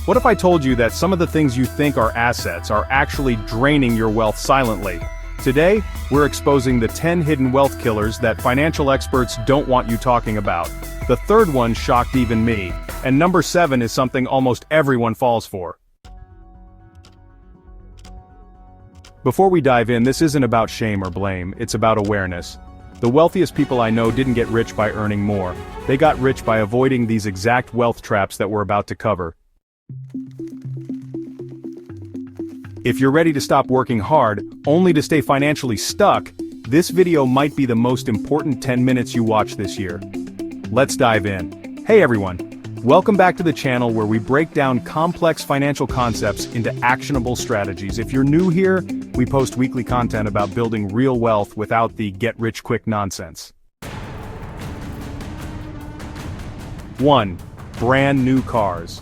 What if I told you that some of the things you think are assets are actually draining your wealth silently? Today, we're exposing the 10 hidden wealth killers that financial experts don't want you talking about. The third one shocked even me, and number 7 is something almost everyone falls for. Before we dive in, this isn't about shame or blame, it's about awareness. The wealthiest people I know didn't get rich by earning more. They got rich by avoiding these exact wealth traps that we're about to cover. If you're ready to stop working hard, only to stay financially stuck, this video might be the most important 10 minutes you watch this year. Let's dive in. Hey everyone, welcome back to the channel where we break down complex financial concepts into actionable strategies. If you're new here, we post weekly content about building real wealth without the get-rich-quick nonsense. 1. Brand new cars.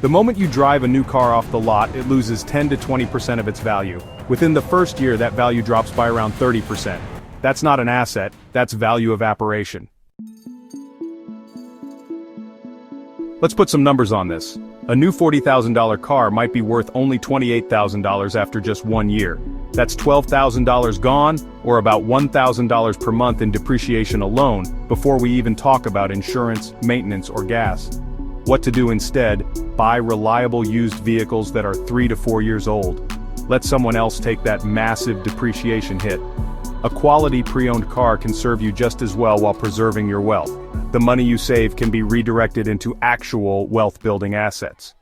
The moment you drive a new car off the lot, it loses 10 to 20% of its value. Within the first year, that value drops by around 30%. That's not an asset, that's value evaporation. Let's put some numbers on this. A new $40,000 car might be worth only $28,000 after just 1 year. That's $12,000 gone, or about $1,000 per month in depreciation alone, before we even talk about insurance, maintenance, or gas. What to do instead? Buy reliable used vehicles that are 3 to 4 years old. Let someone else take that massive depreciation hit. A quality pre-owned car can serve you just as well while preserving your wealth. The money you save can be redirected into actual wealth-building assets.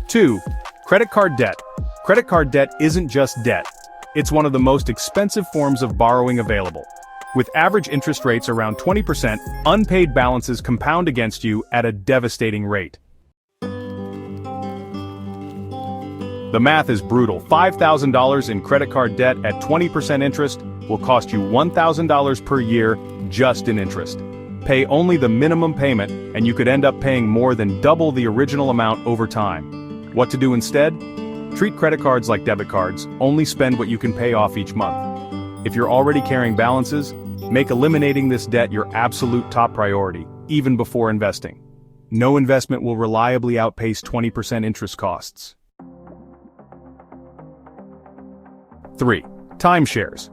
2. Credit card debt. Credit card debt isn't just debt. It's one of the most expensive forms of borrowing available. With average interest rates around 20%, unpaid balances compound against you at a devastating rate. The math is brutal. $5,000 in credit card debt at 20% interest will cost you $1,000 per year just in interest. Pay only the minimum payment, and you could end up paying more than double the original amount over time. What to do instead? Treat credit cards like debit cards, only spend what you can pay off each month. If you're already carrying balances, make eliminating this debt your absolute top priority, even before investing. No investment will reliably outpace 20% interest costs. 3. Timeshares.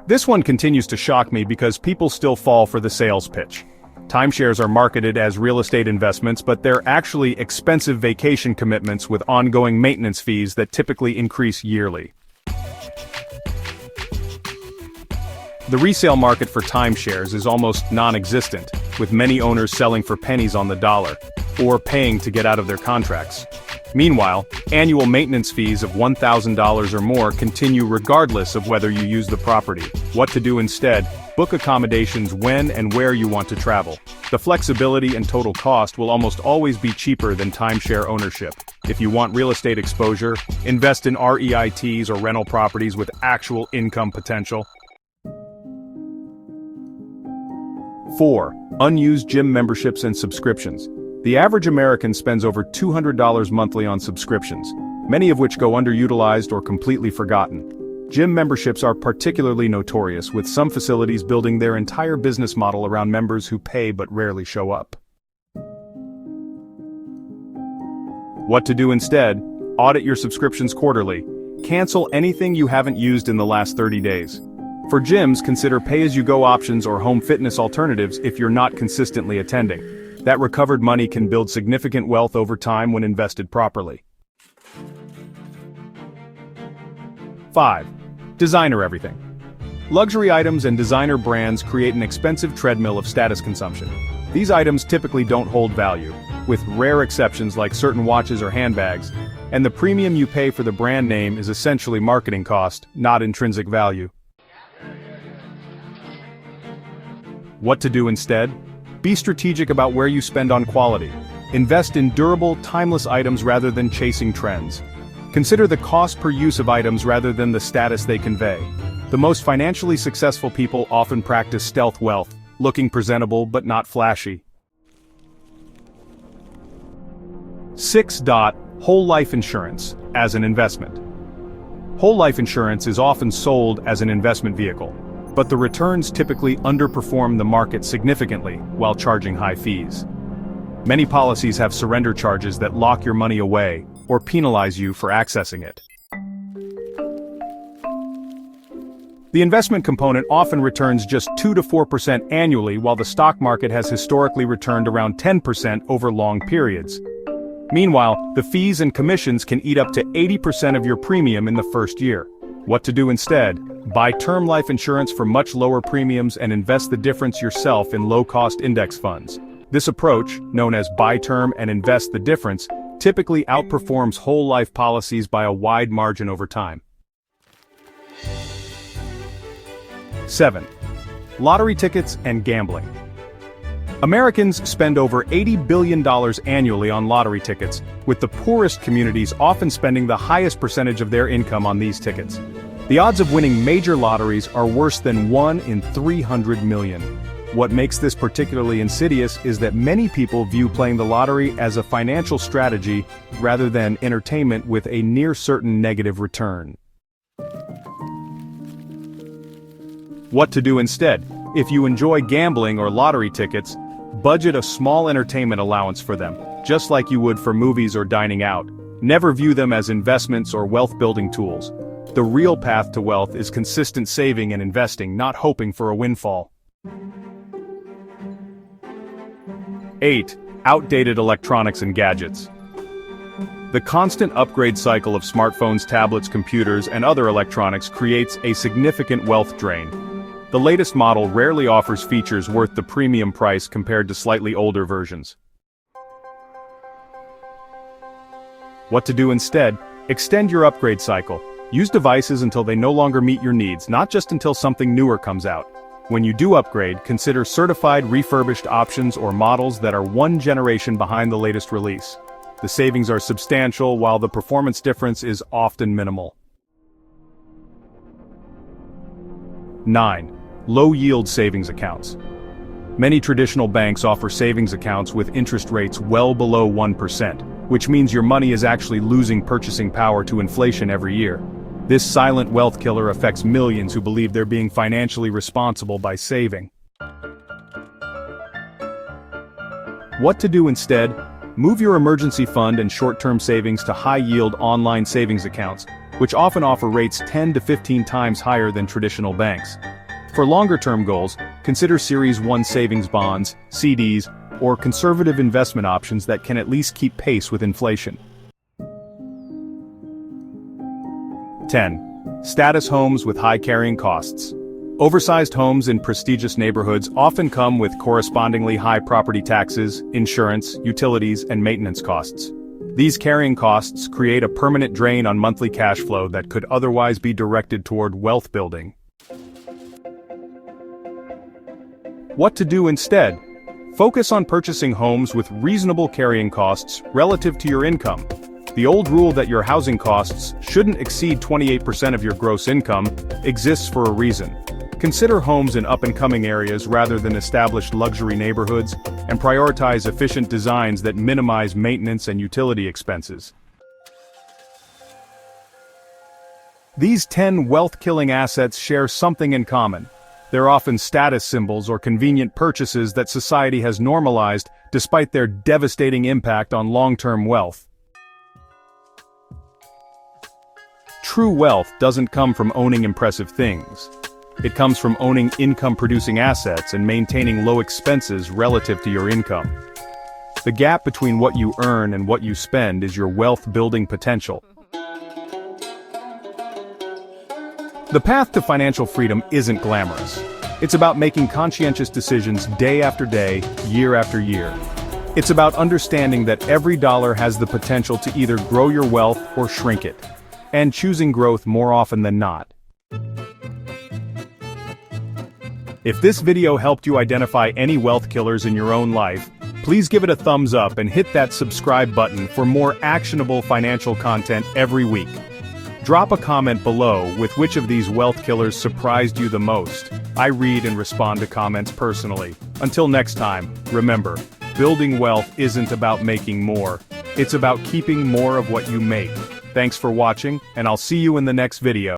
This one continues to shock me because people still fall for the sales pitch. Timeshares are marketed as real estate investments, but they're actually expensive vacation commitments with ongoing maintenance fees that typically increase yearly. The resale market for timeshares is almost non-existent, with many owners selling for pennies on the dollar, or paying to get out of their contracts. Meanwhile, annual maintenance fees of $1,000 or more continue regardless of whether you use the property. What to do instead? Book accommodations when and where you want to travel. The flexibility and total cost will almost always be cheaper than timeshare ownership. If you want real estate exposure, invest in REITs or rental properties with actual income potential. 4. Unused gym memberships and subscriptions. The average American spends over $200 monthly on subscriptions, many of which go underutilized or completely forgotten. Gym memberships are particularly notorious, with some facilities building their entire business model around members who pay but rarely show up. What to do instead? Audit your subscriptions quarterly. Cancel anything you haven't used in the last 30 days. For gyms, consider pay-as-you-go options or home fitness alternatives if you're not consistently attending. That recovered money can build significant wealth over time when invested properly. 5. Designer everything. Luxury items and designer brands create an expensive treadmill of status consumption. These items typically don't hold value, with rare exceptions like certain watches or handbags, and the premium you pay for the brand name is essentially marketing cost, not intrinsic value. What to do instead? Be strategic about where you spend on quality. Invest in durable, timeless items rather than chasing trends. Consider the cost per use of items rather than the status they convey. The most financially successful people often practice stealth wealth, looking presentable but not flashy. 6. Whole life insurance as an investment. Whole life insurance is often sold as an investment vehicle, but the returns typically underperform the market significantly while charging high fees. Many policies have surrender charges that lock your money away or penalize you for accessing it. The investment component often returns just 2 to 4% annually, while the stock market has historically returned around 10% over long periods. Meanwhile, the fees and commissions can eat up to 80% of your premium in the first year. What to do instead? Buy term life insurance for much lower premiums and invest the difference yourself in low-cost index funds. This approach, known as buy term and invest the difference, typically outperforms whole life policies by a wide margin over time. 7. Lottery tickets and gambling. Americans spend over $80 billion annually on lottery tickets, with the poorest communities often spending the highest percentage of their income on these tickets. The odds of winning major lotteries are worse than 1 in 300 million. What makes this particularly insidious is that many people view playing the lottery as a financial strategy rather than entertainment with a near-certain negative return. What to do instead? If you enjoy gambling or lottery tickets, budget a small entertainment allowance for them, just like you would for movies or dining out. Never view them as investments or wealth-building tools. The real path to wealth is consistent saving and investing, not hoping for a windfall. 8. Outdated electronics and gadgets. The constant upgrade cycle of smartphones, tablets, computers, and other electronics creates a significant wealth drain. The latest model rarely offers features worth the premium price compared to slightly older versions. What to do instead? Extend your upgrade cycle. Use devices until they no longer meet your needs, not just until something newer comes out. When you do upgrade, consider certified refurbished options or models that are one generation behind the latest release. The savings are substantial, while the performance difference is often minimal. 9. Low-yield savings accounts. Many traditional banks offer savings accounts with interest rates well below 1%, which means your money is actually losing purchasing power to inflation every year. This silent wealth killer affects millions who believe they're being financially responsible by saving. What to do instead? Move your emergency fund and short-term savings to high-yield online savings accounts, which often offer rates 10 to 15 times higher than traditional banks. For longer-term goals, consider Series 1 savings bonds, CDs, or conservative investment options that can at least keep pace with inflation. 10. Status homes with high carrying costs. Oversized homes in prestigious neighborhoods often come with correspondingly high property taxes, insurance, utilities, and maintenance costs. These carrying costs create a permanent drain on monthly cash flow that could otherwise be directed toward wealth building. What to do instead? Focus on purchasing homes with reasonable carrying costs relative to your income. The old rule that your housing costs shouldn't exceed 28% of your gross income exists for a reason. Consider homes in up-and-coming areas rather than established luxury neighborhoods, and prioritize efficient designs that minimize maintenance and utility expenses. These 10 wealth-killing assets share something in common. They're often status symbols or convenient purchases that society has normalized despite their devastating impact on long-term wealth. True wealth doesn't come from owning impressive things. It comes from owning income-producing assets and maintaining low expenses relative to your income. The gap between what you earn and what you spend is your wealth-building potential. The path to financial freedom isn't glamorous. It's about making conscientious decisions day after day, year after year. It's about understanding that every dollar has the potential to either grow your wealth or shrink it, and choosing growth more often than not. If this video helped you identify any wealth killers in your own life, please give it a thumbs up and hit that subscribe button for more actionable financial content every week. Drop a comment below with which of these wealth killers surprised you the most. I read and respond to comments personally. Until next time, remember, building wealth isn't about making more. It's about keeping more of what you make. Thanks for watching, and I'll see you in the next video.